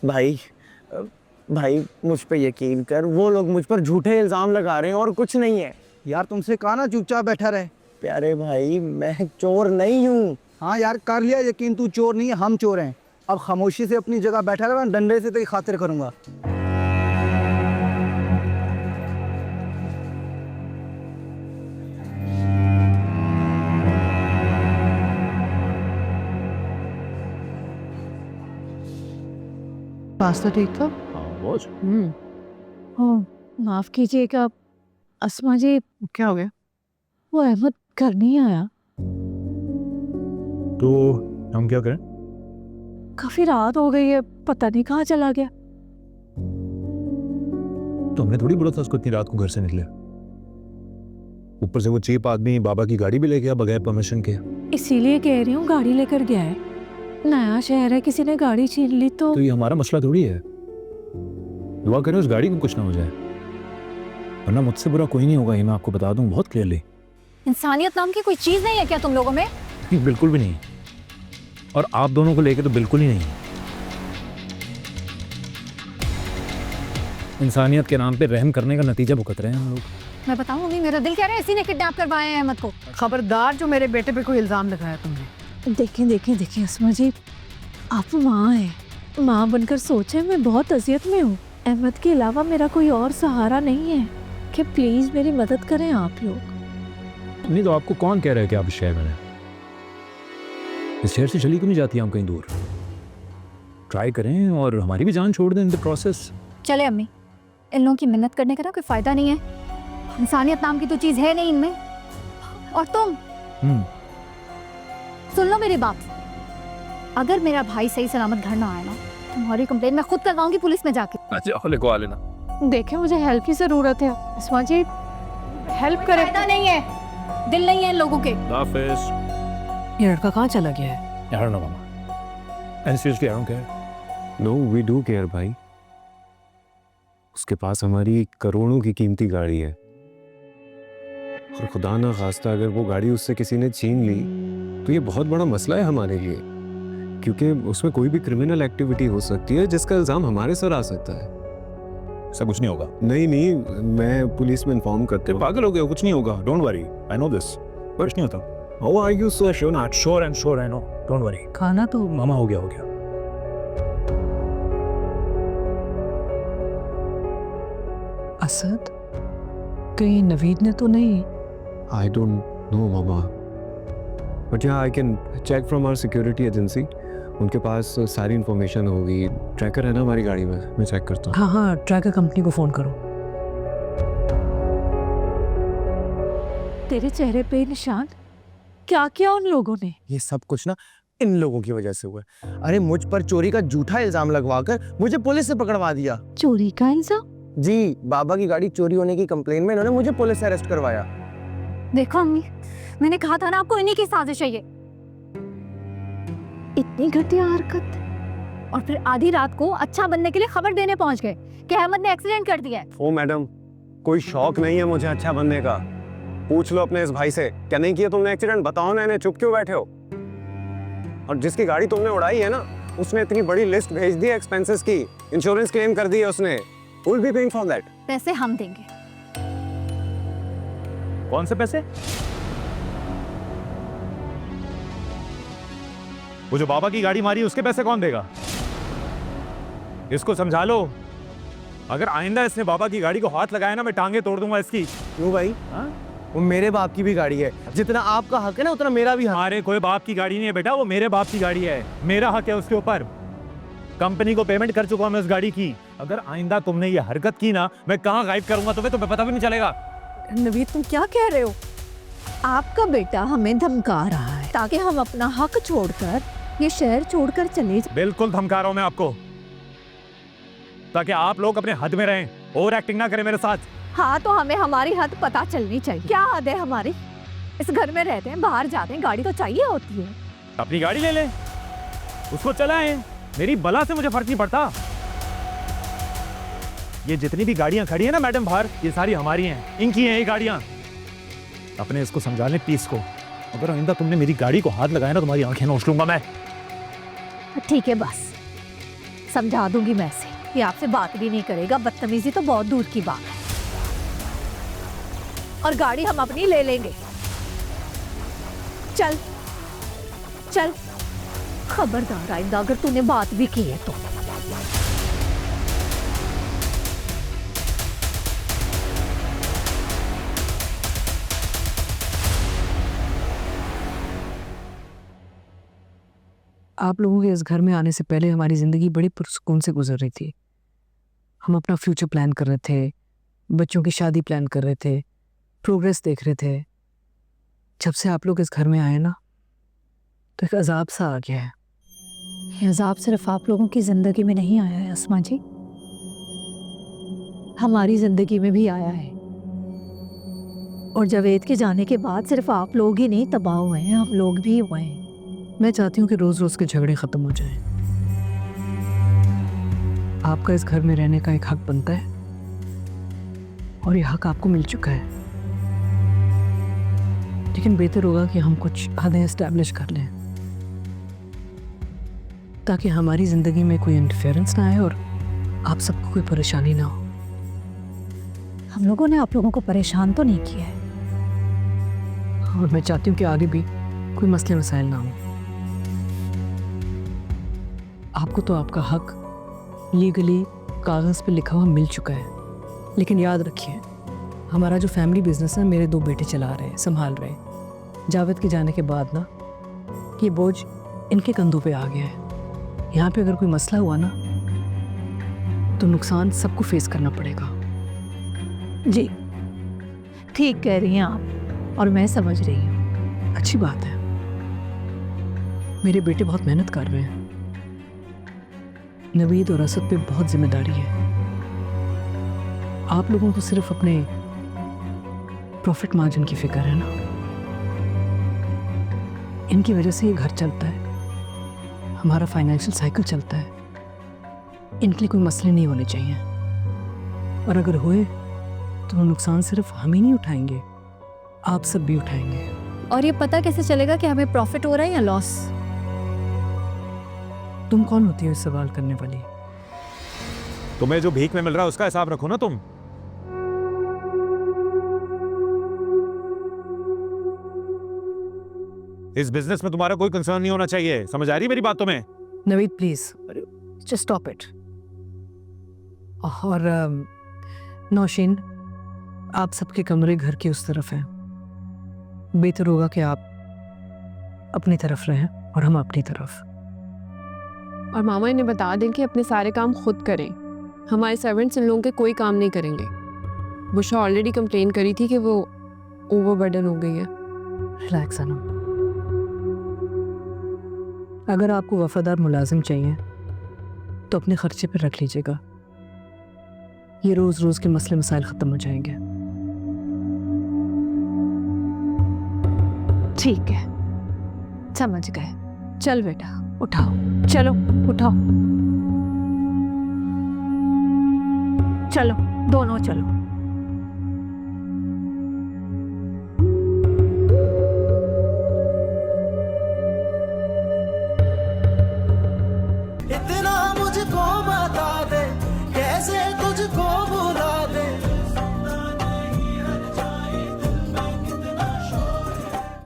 भाई भाई मुझ पे यकीन कर, वो लोग मुझ पर झूठे इल्जाम लगा रहे हैं और कुछ नहीं है। यार तुमसे कहा ना चुपचाप बैठा रहे। प्यारे भाई मैं चोर नहीं हूँ। हाँ यार कर लिया यकीन, तू चोर नहीं है, हम चोर हैं। अब खामोशी से अपनी जगह बैठा रहे, मैं डंडे से तेरी खातिर करूंगा। पास्ता ठीक था? बहुत। हाँ, माफ कीजिएगा अस्मा जी, क्या हो गया? वो अहमद घर नहीं आया। तो हम क्या करें? काफी रात हो गई है, पता नहीं कहाँ चला गया। तो हमने थोड़ी बोला था उसको इतनी रात को घर से निकले। ऊपर से वो चीप आदमी बाबा की गाड़ी भी ले गया बगैर परमिशन के। इसीलिए कह रही हूँ गाड़ी लेकर गया है। नया शहर है, किसी ने गाड़ी छीन ली तो ये हमारा मसला थोड़ी है। दुआ करें उस गाड़ी को कुछ ना हो जाए, वरना मुझसे बुरा कोई नहीं होगा, ये मैं आपको बता दूं बहुत क्लियरली। इंसानियत नाम की कोई चीज नहीं है क्या तुम लोगों में? बिल्कुल भी नहीं, और आप दोनों को लेके तो बिल्कुल ही नहीं। इंसानियत के नाम पे रहम करने का नतीजा भुगत रहे हैं हम लोग। मैं बताऊं मम्मी, मेरा दिल कह रहा है इसी ने किडनैप करवाया है अहमद को। खबरदार जो मेरे बेटे पे कोई इल्जाम लगाया तुमने। देखें देखें देखें अस्मा जी, आप माँ हैं, माँ बनकर सोचें मैं बहुत अजियत में हूँ। अहमद के अलावा मेरा कोई और सहारा नहीं है कि प्लीज मेरी मदद करें आप लोग। नहीं तो आपको कौन कह रहा है कि आप इस शहर में रहें? इस शहर से चली क्यों नहीं जाती हम कहीं दूर? ट्राई करें और हमारी भी जान छोड़ दें इन द प्रोसेस। चले अम्मी, इन लोगों की मिन्नत करने का ना कोई फायदा नहीं है। इंसानियत नाम की तो चीज है नहीं इनमें। और तुम सुन लो मेरी बात, अगर मेरा भाई सही सलामत घर ना आया ना, तुम्हारी कंप्लेंट मैं खुद करवाऊंगी पुलिस में जाके। अच्छा लिखवा लेना। देखें मुझे हेल्प की जरूरत है अस्मा जी, हेल्प करें। फायदा नहीं है, दिल नहीं है इन लोगों के। ये लड़का कहाँ चला गया है? I don't know, Mama. And seriously, I don't care. No, we do care भाई। उसके पास हमारी करोड़ों की कीमती गाड़ी है, और खुदा ना खास्ता अगर वो गाड़ी उससे किसी ने छीन ली तो ये बहुत बड़ा मसला है हमारे लिए, क्योंकि उसमें कोई भी क्रिमिनल एक्टिविटी हो सकती है जिसका इल्जाम हमारे सर आ सकता है। ऐसा कुछ नहीं होगा। नहीं नहीं, मैं पुलिस में इन्फॉर्म करते वक्त। पागल हो गए हो, कुछ नहीं होगा। Don't worry, I know this. कुछ नहीं होता। How are you so sure? Not sure and sure I know. Don't worry. खाना तो मामा हो गया। असद, कहीं नवीद ने तो नहीं? I don't know, Mama. But yeah, I can check from our security agency. उनके पास सारी इंफॉर्मेशन होगी। ट्रैकर है ना हमारी गाड़ी में, मैं चेक करता हूँ। हाँ हाँ, ट्रैकर कंपनी को फोन करो। तेरे चेहरे पे निशान, क्या किया उन लोगों ने? ये सब कुछ ना इन लोगों की वजह से हुआ है। अरे मुझ पर चोरी का झूठा इल्जाम लगवाकर मुझे पुलिस से पकड़वा दिया। चोरी का इल्जाम? जी, बाबा की गाड़ी चोरी होने की कंप्लेन में इन्होंने मुझे पुलिस से अरेस्ट करवाया। देखो अम्मी, मैंने कहा था ना आपको इन्हीं की साजिश है ये। इतनी घटिया हरकत। और फिर आधी रात को अच्छा बनने के लिए खबर देने पहुंच गए कि अहमद ने एक्सीडेंट कर दिया है। ओ मैडम, कोई शौक नहीं है मुझे अच्छा बनने का। पूछ लो अपने इस भाई से, क्या नहीं किया तुमने एक्सीडेंट? बताओ ना, इन्हें चुप क्यों बैठे हो? और जिसकी गाड़ी तुमने उड़ाई है ना, उसने इतनी बड़ी लिस्ट भेज दी एक्सपेंसेस की, इंश्योरेंस क्लेम कर दी है उसने। Who will be paying for that? पैसे हम देंगे। कौन से पैसे? वो जो बाबा की गाड़ी मारी उसके पैसे कौन देगा? इसको समझा लो, अगर आइंदा इसने बाबा की गाड़ी को हाथ लगाया ना, मैं टांगे तोड़ दूंगा इसकी। क्यों भाई? वो मेरे बाप की भी गाड़ी है, जितना आपका हक है ना उतना मेरा भी हक। हमारे कोई बाप की गाड़ी नहीं है बेटा, वो मेरे बाप की गाड़ी है। मेरा हक है उसके ऊपर। कंपनी को पेमेंट कर चुका हूं मैं उस गाड़ी की। अगर आइंदा तुमने ये हरकत की ना, मैं कहां गायब करूंगा तुम्हें पता भी नहीं चलेगा। नवीद तुम क्या कह रहे हो? आपका बेटा हमें धमका रहा है ताकि हम अपना हक छोड़कर ये शहर छोड़कर चले जाएं। बिल्कुल धमका रहा हूं मैं आपको, ताकि आप लोग अपने हद में रहें, ओवर एक्टिंग ना करें मेरे साथ। हाँ तो हमें हमारी हद पता चलनी चाहिए। क्या हद है हमारी? इस घर में रहते हैं, बाहर जाते हैं, गाड़ी तो चाहिए होती है। अपनी गाड़ी ले लें, उसको चलाएं, मेरी बला से मुझे फर्क नहीं पड़ता। ये जितनी भी गाड़ियां खड़ी है ना मैडम बाहर, ये सारी हमारी हैं, इनकी हैं ये गाड़ियां। अपने इसको समझा लें पीस को, अगर आइंदा तुमने मेरी गाड़ी को हाथ लगाया ना, तुम्हारी आंखें नोच लूंगा मैं। ठीक है बस, समझा दूंगी मैं इसे, ये आपसे बात भी नहीं करेगा, बदतमीजी तो बहुत दूर की बात है। और गाड़ी हम अपनी ले लेंगे। चल चल, खबरदार आइंदा अगर तूने बात भी की है तो। आप लोगों के इस घर में आने से पहले हमारी ज़िंदगी बड़ी पुरसुकून से गुजर रही थी। हम अपना फ्यूचर प्लान कर रहे थे, बच्चों की शादी प्लान कर रहे थे, प्रोग्रेस देख रहे थे। जब से आप लोग इस घर में आए ना, तो एक अजाब सा आ गया है। ये अजाब सिर्फ आप लोगों की जिंदगी में नहीं आया है अस्मा जी, हमारी जिंदगी में भी आया है। और जावेद के जाने के बाद सिर्फ आप लोग ही नहीं तबाह हुए हैं, हम लोग भी हुए हैं। मैं चाहती हूँ कि रोज़ रोज़ के झगड़े ख़त्म हो जाएं। आपका इस घर में रहने का एक हक बनता है, और ये हक आपको मिल चुका है। लेकिन बेहतर होगा कि हम कुछ हदें इस्टेब्लिश कर लें, ताकि हमारी ज़िंदगी में कोई इंटरफेरेंस ना आए और आप सबको कोई परेशानी ना हो। हम लोगों ने आप लोगों को परेशान तो नहीं किया है। और मैं चाहती हूँ कि आगे भी कोई मसले मसाइल ना हो। आपको तो आपका हक लीगली कागज़ पे लिखा हुआ मिल चुका है, लेकिन याद रखिए, हमारा जो फैमिली बिजनेस है मेरे 2 बेटे चला रहे हैं, संभाल रहे हैं। जावेद के जाने के बाद ना ये बोझ इनके कंधों पे आ गया है। यहाँ पे अगर कोई मसला हुआ ना, तो नुकसान सबको फेस करना पड़ेगा। जी ठीक कह रही हैं आप, और मैं समझ रही हूँ। अच्छी बात है, मेरे बेटे बहुत मेहनत कर रहे हैं। नवीद और असद पे बहुत जिम्मेदारी है। आप लोगों को सिर्फ अपने प्रॉफिट मार्जिन की फिक्र है ना। इनकी वजह से ये घर चलता है, हमारा फाइनेंशियल साइकिल चलता है। इनके लिए कोई मसले नहीं होने चाहिए, और अगर हुए तो वो नुकसान सिर्फ हम ही नहीं उठाएंगे, आप सब भी उठाएंगे। और ये पता कैसे चलेगा कि हमें प्रॉफिट हो रहा है या लॉस? तुम कौन होती हो इस सवाल करने वाली? तुम्हें जो भीख में मिल रहा है उसका हिसाब रखो ना तुम। इस बिजनेस में तुम्हारा कोई कंसर्न नहीं होना चाहिए, समझ आ रही मेरी बात तुम्हें? Naveed please just stop it. और नौशीन, आप सबके कमरे घर के उस तरफ हैं। बेहतर होगा कि आप अपनी तरफ रहें और हम अपनी तरफ। और मामा इन्हें बता दें कि अपने सारे काम खुद करें, हमारे सर्वेंट्स इन लोगों के कोई काम नहीं करेंगे। बुशा ऑलरेडी कंप्लेन करी थी कि वो ओवरबर्डन हो गई है। रिलैक्स सनम, अगर आपको वफादार मुलाजिम चाहिए तो अपने खर्चे पर रख लीजिएगा। ये रोज रोज के मसले मसाइल खत्म हो जाएंगे। ठीक है, समझ गए। चल बेटा उठाओ, चलो, उठाओ, चलो दोनों चलो।